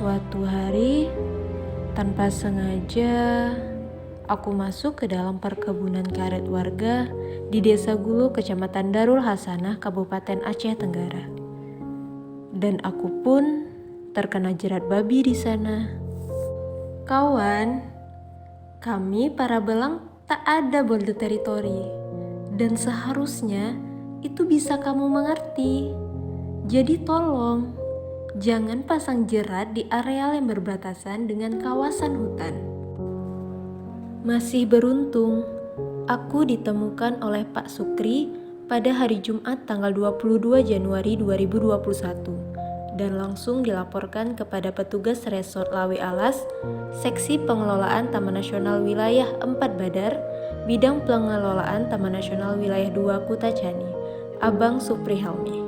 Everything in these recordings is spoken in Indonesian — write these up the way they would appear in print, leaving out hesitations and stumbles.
Suatu hari, tanpa sengaja, aku masuk ke dalam perkebunan karet warga di Desa Gulu, Kecamatan Darul Hasanah, Kabupaten Aceh Tenggara. Dan aku pun terkena jerat babi di sana. Kawan, kami para belang tak ada border teritori, dan seharusnya itu bisa kamu mengerti. Jadi tolong, jangan pasang jerat di areal yang berbatasan dengan kawasan hutan. Masih beruntung, aku ditemukan oleh Pak Sukri pada hari Jumat tanggal 22 Januari 2021 dan langsung dilaporkan kepada petugas Resort Lawe Alas, Seksi Pengelolaan Taman Nasional Wilayah 4 Badar, Bidang Pengelolaan Taman Nasional Wilayah 2 Kutacani, Abang Supri Helmi.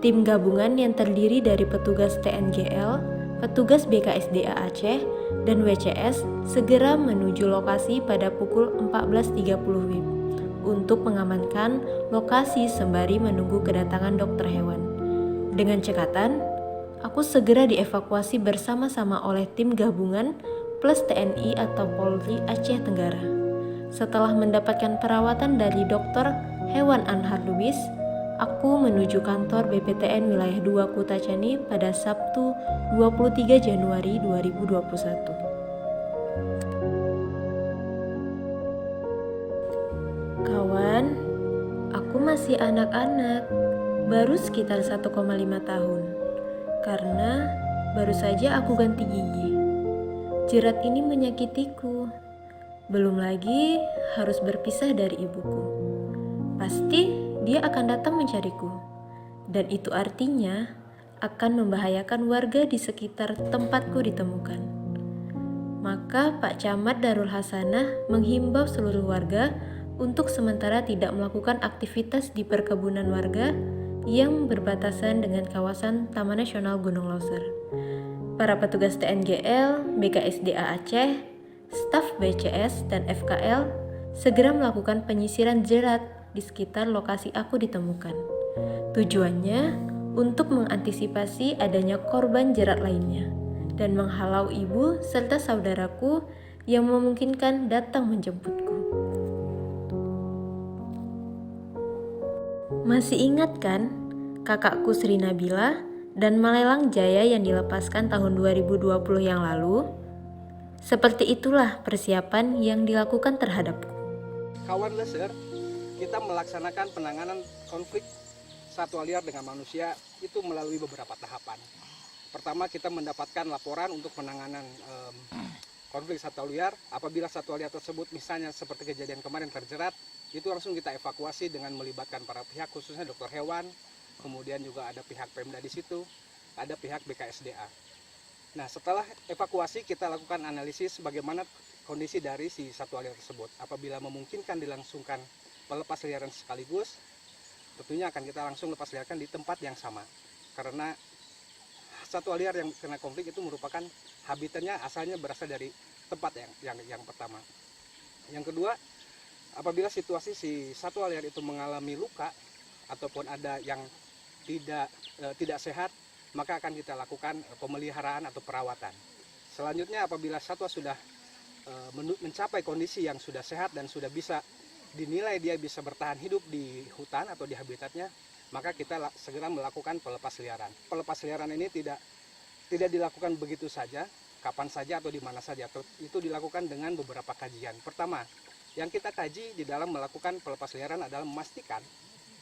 Tim gabungan yang terdiri dari petugas TNGL, petugas BKSDA Aceh, dan WCS segera menuju lokasi pada pukul 14.30 WIB untuk mengamankan lokasi sembari menunggu kedatangan dokter hewan. Dengan cekatan, aku segera dievakuasi bersama-sama oleh tim gabungan plus TNI atau Polri Aceh Tenggara. Setelah mendapatkan perawatan dari dokter hewan Anhar Lubis, aku menuju kantor BPTN Wilayah 2 Kutacani pada Sabtu 23 Januari 2021. Kawan, aku masih anak-anak, baru sekitar 1,5 tahun, karena baru saja aku ganti gigi. Jerat ini menyakitiku, belum lagi harus berpisah dari ibuku. Pasti dia akan datang mencariku, dan itu artinya akan membahayakan warga di sekitar tempatku ditemukan. Maka Pak Camat Darul Hasanah menghimbau seluruh warga untuk sementara tidak melakukan aktivitas di perkebunan warga yang berbatasan dengan kawasan Taman Nasional Gunung Loser. Para petugas TNGL, BKSDA Aceh, staf BCS, dan FKL segera melakukan penyisiran jerat di sekitar lokasi aku ditemukan. Tujuannya untuk mengantisipasi adanya korban jerat lainnya dan menghalau ibu serta saudaraku yang memungkinkan datang menjemputku. Masih ingat kan kakakku Sri Nabila dan Malelang Jaya yang dilepaskan tahun 2020 yang lalu? Seperti itulah persiapan yang dilakukan terhadapku. Kawan Leser, kita melaksanakan penanganan konflik satwa liar dengan manusia itu melalui beberapa tahapan. Pertama, kita mendapatkan laporan untuk penanganan konflik satwa liar. Apabila satwa liar tersebut misalnya seperti kejadian kemarin terjerat, itu langsung kita evakuasi dengan melibatkan para pihak, khususnya dokter hewan, kemudian juga ada pihak Pemda di situ, ada pihak BKSDA. Nah, setelah evakuasi kita lakukan analisis bagaimana kondisi dari si satwa liar tersebut. Apabila memungkinkan dilangsungkan pelepas liaran sekaligus, tentunya akan kita langsung lepas liarkan di tempat yang sama. Karena satwa liar yang kena konflik itu merupakan habitatnya asalnya berasal dari tempat yang pertama. Yang kedua, apabila situasi si satwa liar itu mengalami luka ataupun ada yang tidak sehat, maka akan kita lakukan pemeliharaan atau perawatan. Selanjutnya, apabila satwa sudah mencapai kondisi yang sudah sehat dan sudah bisa dinilai dia bisa bertahan hidup di hutan atau di habitatnya, maka kita segera melakukan pelepas liaran. Pelepas liaran ini tidak dilakukan begitu saja, kapan saja atau di mana saja. Itu dilakukan dengan beberapa kajian. Pertama, yang kita kaji di dalam melakukan pelepas liaran adalah memastikan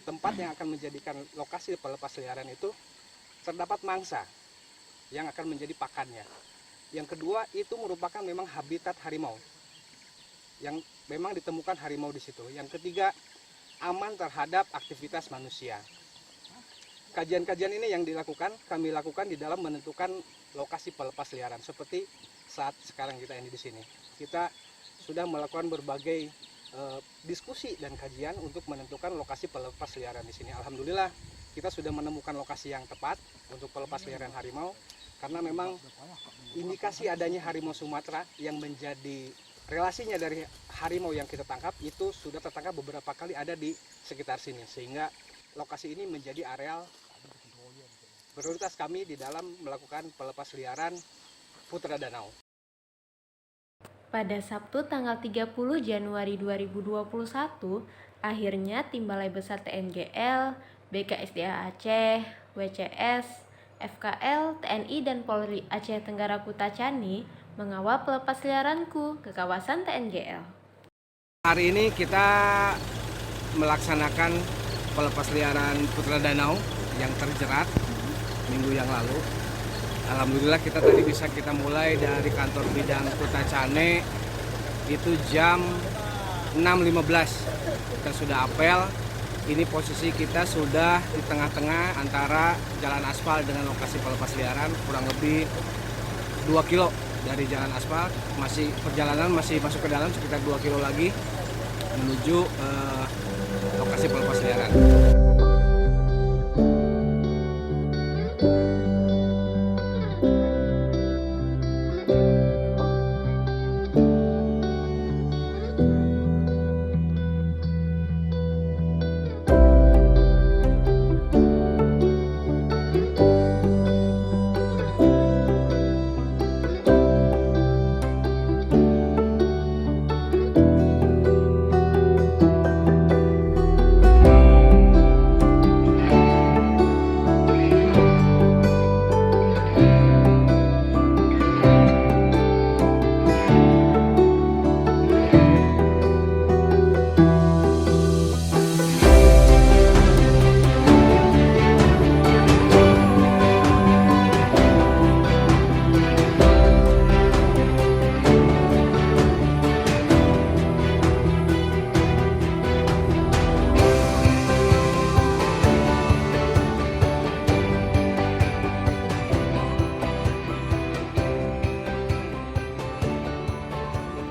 tempat yang akan menjadikan lokasi pelepas liaran itu terdapat mangsa yang akan menjadi pakannya. Yang kedua, itu merupakan memang habitat harimau yang memang ditemukan harimau di situ. Yang ketiga, aman terhadap aktivitas manusia. Kajian-kajian ini yang kami lakukan di dalam menentukan lokasi pelepas liaran. Seperti saat sekarang kita ini di sini, kita sudah melakukan berbagai diskusi dan kajian untuk menentukan lokasi pelepas liaran di sini. Alhamdulillah, kita sudah menemukan lokasi yang tepat untuk pelepas liaran harimau, karena memang indikasi adanya harimau Sumatera yang menjadi relasinya dari harimau yang kita tangkap itu sudah tertangkap beberapa kali ada di sekitar sini, sehingga lokasi ini menjadi areal prioritas kami di dalam melakukan pelepas liaran Putra Danau. Pada Sabtu tanggal 30 Januari 2021, akhirnya Tim Balai Besar TNGL, BKSDA Aceh, WCS, FKL, TNI, dan Polri Aceh Tenggara Kutacani mengawal pelepas liaranku ke kawasan TNGL. Hari ini kita melaksanakan pelepas liaran Putra Danau yang terjerat minggu yang lalu. Alhamdulillah kita tadi bisa kita mulai dari kantor bidang Kutacane itu jam 6.15. Kita sudah apel. Ini posisi kita sudah di tengah-tengah antara jalan aspal dengan lokasi pelepas liaran, kurang lebih 2 kilo dari jalan aspal. Perjalanan masih masuk ke dalam sekitar 2 kilo lagi menuju lokasi pelepas liaran.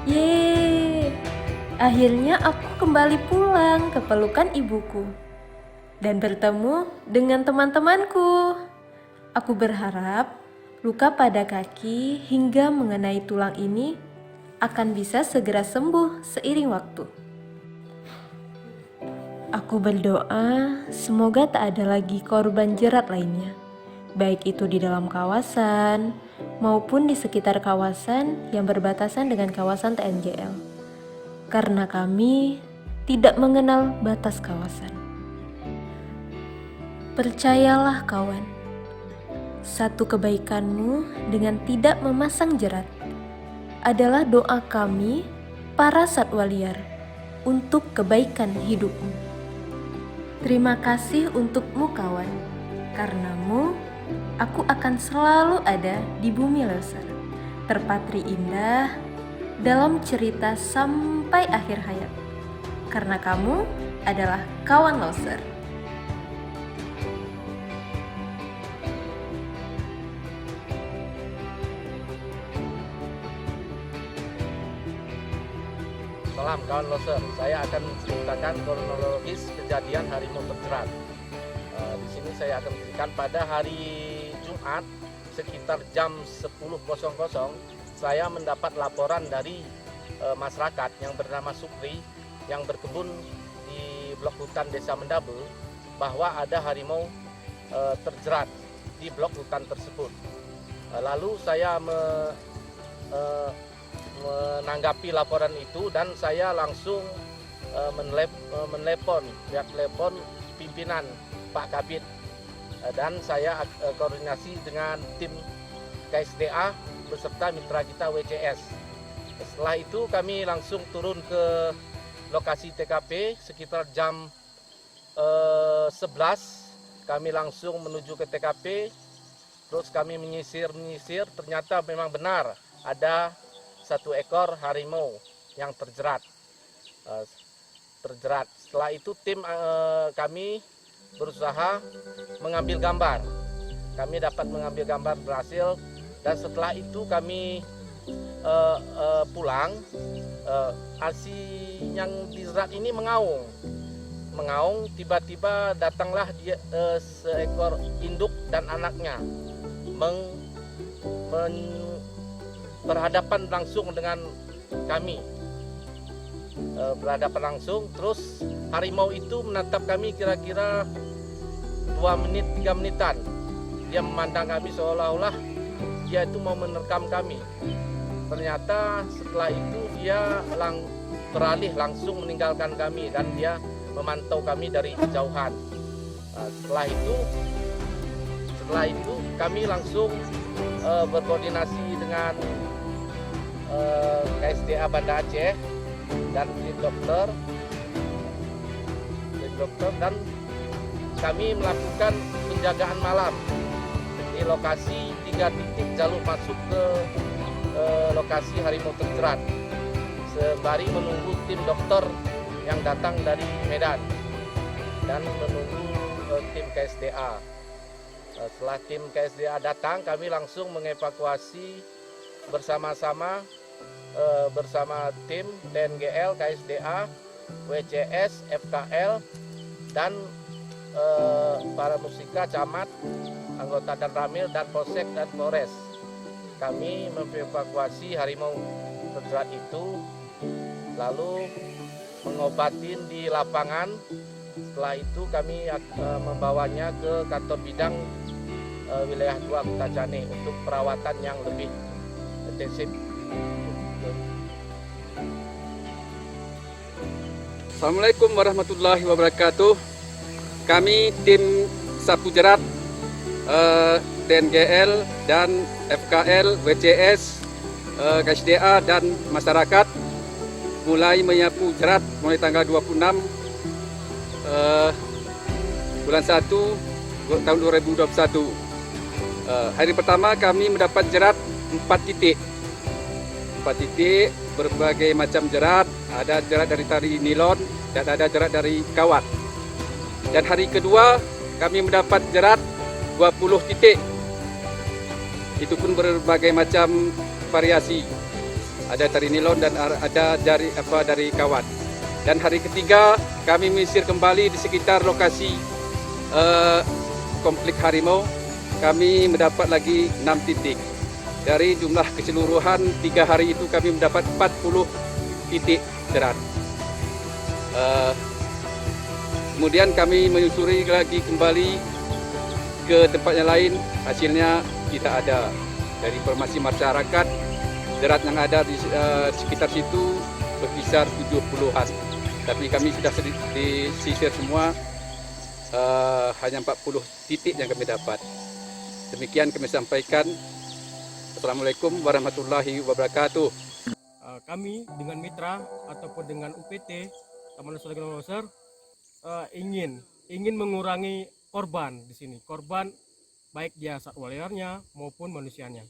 Yeay, akhirnya aku kembali pulang ke pelukan ibuku dan bertemu dengan teman-temanku. Aku berharap luka pada kaki hingga mengenai tulang ini akan bisa segera sembuh seiring waktu. Aku berdoa semoga tak ada lagi korban jerat lainnya, baik itu di dalam kawasan maupun di sekitar kawasan yang berbatasan dengan kawasan TNGL, karena kami tidak mengenal batas kawasan. Percayalah kawan, satu kebaikanmu dengan tidak memasang jerat adalah doa kami para satwa liar untuk kebaikan hidupmu. Terima kasih untukmu kawan, karenamu aku akan selalu ada di bumi Loser, terpatri indah dalam cerita sampai akhir hayat, karena kamu adalah kawan Loser. Salam kawan Loser, saya akan menceritakan kronologis kejadian harimau terjerat. Di sini saya akan menceritakan pada hari Jumat sekitar jam 10.00 saya mendapat laporan dari masyarakat yang bernama Supri yang berkebun di blok hutan Desa Mendabel bahwa ada harimau terjerat di blok hutan tersebut. Lalu saya menanggapi laporan itu dan saya langsung menelepon pihak telepon pimpinan Pak Kabid dan saya koordinasi dengan tim KSDA beserta mitra kita WCS. Setelah itu kami langsung turun ke lokasi TKP sekitar jam 11. Kami langsung menuju ke TKP Terus kami menyisir, ternyata memang benar ada 1 ekor harimau yang terjerat. Setelah itu tim kami berusaha mengambil gambar. Kami dapat mengambil gambar berhasil, dan setelah itu kami pulang. Si yang dijerat ini mengaung, tiba-tiba datanglah dia seekor induk dan anaknya berhadapan langsung dengan kami. Berhadapan langsung, terus harimau itu menatap kami kira-kira 2 menit 3 menitan. Dia memandang kami seolah-olah dia itu mau menerkam kami. Ternyata setelah itu dia beralih langsung meninggalkan kami, dan dia memantau kami dari kejauhan. Setelah itu kami langsung berkoordinasi dengan KSDA Banda Aceh dan tim dokter, dan kami melakukan penjagaan malam di lokasi 3 titik jalur masuk ke lokasi harimau terjerat, sembari menunggu tim dokter yang datang dari Medan dan menunggu tim KSDA. Setelah tim KSDA datang, kami langsung mengevakuasi bersama-sama bersama tim TNGL, KSDA, WCS, FKL, dan para musika, camat, anggota dan ramil, dan polsek dan polres. Kami mengevakuasi harimau terjerat itu, lalu mengobatin di lapangan. Setelah itu kami membawanya ke kantor bidang wilayah 2 Kutajane untuk perawatan yang lebih intensif. Assalamualaikum warahmatullahi wabarakatuh. Kami tim sapu jerat TNGL dan FKL, WCS, KSDA dan masyarakat mulai menyapu jerat mulai tanggal 26 bulan 1 tahun 2021. Hari pertama kami mendapat jerat 4 titik. 4 titik berbagai macam jerat, ada jerat dari tali nilon dan ada jerat dari kawat. Dan hari kedua kami mendapat jerat 20 titik. Itu pun berbagai macam variasi. Ada tali nilon dan ada dari kawat. Dan hari ketiga kami menyisir kembali di sekitar lokasi konflik harimau. Kami mendapat lagi 6 titik. Dari jumlah keseluruhan 3 hari itu kami mendapat 40 titik jerat. Kemudian kami menyusuri lagi kembali ke tempatnya lain. Hasilnya kita ada dari informasi masyarakat, jerat yang ada di sekitar situ berkisar 70-an. Tapi kami sudah disisir semua, hanya 40 titik yang kami dapat. Demikian kami sampaikan. Assalamualaikum warahmatullahi wabarakatuh. Kami dengan mitra ataupun dengan UPT Taman Nasional Gunung Leuser ingin mengurangi korban di sini. Korban baik dia satwa liarnya maupun manusianya.